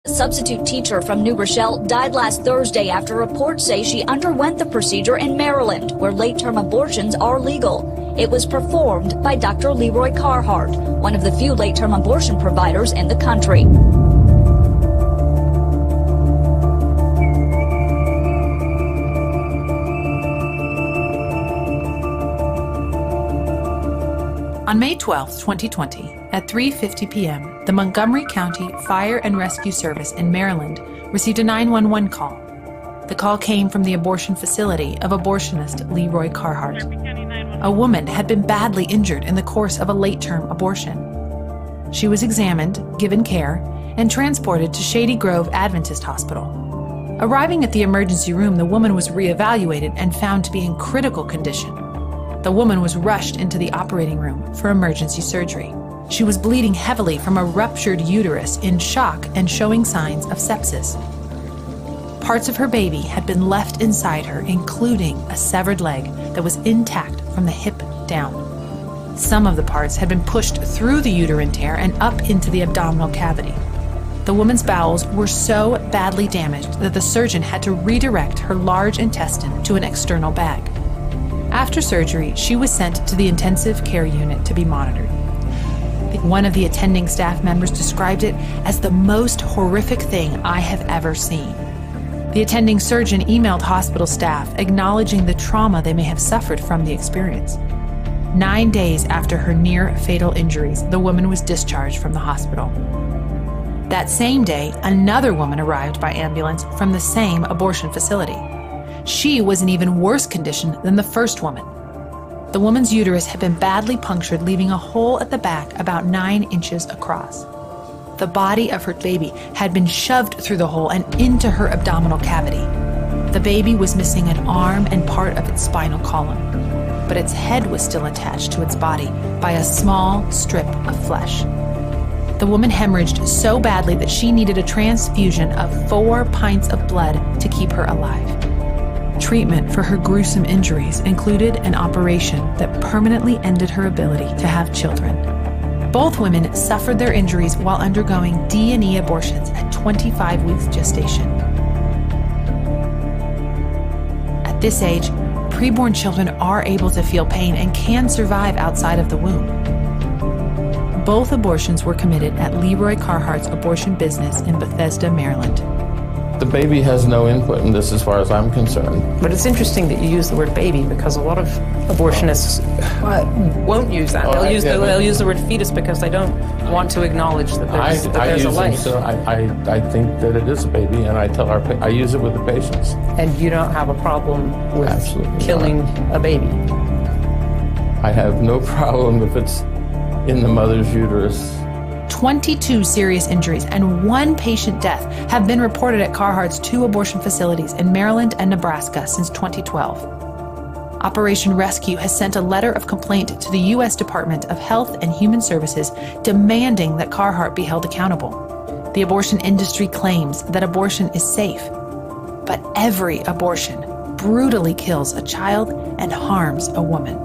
A substitute teacher from New Rochelle died last Thursday after reports say she underwent the procedure in Maryland, where late-term abortions are legal. It was performed by Dr. Leroy Carhart, one of the few late-term abortion providers in the country. On May 12, 2020, at 3:50 p.m., the Montgomery County Fire and Rescue Service in Maryland received a 911 call. The call came from the abortion facility of abortionist Leroy Carhart. A woman had been badly injured in the course of a late-term abortion. She was examined, given care, and transported to Shady Grove Adventist Hospital. Arriving at the emergency room, the woman was reevaluated and found to be in critical condition. The woman was rushed into the operating room for emergency surgery. She was bleeding heavily from a ruptured uterus, in shock and showing signs of sepsis. Parts of her baby had been left inside her, including a severed leg that was intact from the hip down. Some of the parts had been pushed through the uterine tear and up into the abdominal cavity. The woman's bowels were so badly damaged that the surgeon had to redirect her large intestine to an external bag. After surgery, she was sent to the intensive care unit to be monitored. One of the attending staff members described it as the most horrific thing I have ever seen. The attending surgeon emailed hospital staff acknowledging the trauma they may have suffered from the experience. 9 days after her near-fatal injuries, the woman was discharged from the hospital. That same day, another woman arrived by ambulance from the same abortion facility. She was in even worse condition than the first woman. The woman's uterus had been badly punctured, leaving a hole at the back about 9 inches across. The body of her baby had been shoved through the hole and into her abdominal cavity. The baby was missing an arm and part of its spinal column, but its head was still attached to its body by a small strip of flesh. The woman hemorrhaged so badly that she needed a transfusion of 4 pints of blood to keep her alive. Treatment for her gruesome injuries included an operation that permanently ended her ability to have children. Both women suffered their injuries while undergoing D&E abortions at 25 weeks gestation. At this age, preborn children are able to feel pain and can survive outside of the womb. Both abortions were committed at Leroy Carhart's abortion business in Bethesda, Maryland. The baby has no input in this as far as I'm concerned. But it's interesting that you use the word baby, because a lot of abortionists won't use that. They'll use the word fetus because they don't want to acknowledge that there's a life. So I think that it is a baby, and I use it with the patients. And you don't have a problem with killing a baby? I have no problem if it's in the mother's uterus. 22 serious injuries and 1 patient death have been reported at Carhart's 2 abortion facilities in Maryland and Nebraska since 2012. Operation Rescue has sent a letter of complaint to the U.S. Department of Health and Human Services demanding that Carhart be held accountable. The abortion industry claims that abortion is safe, but every abortion brutally kills a child and harms a woman.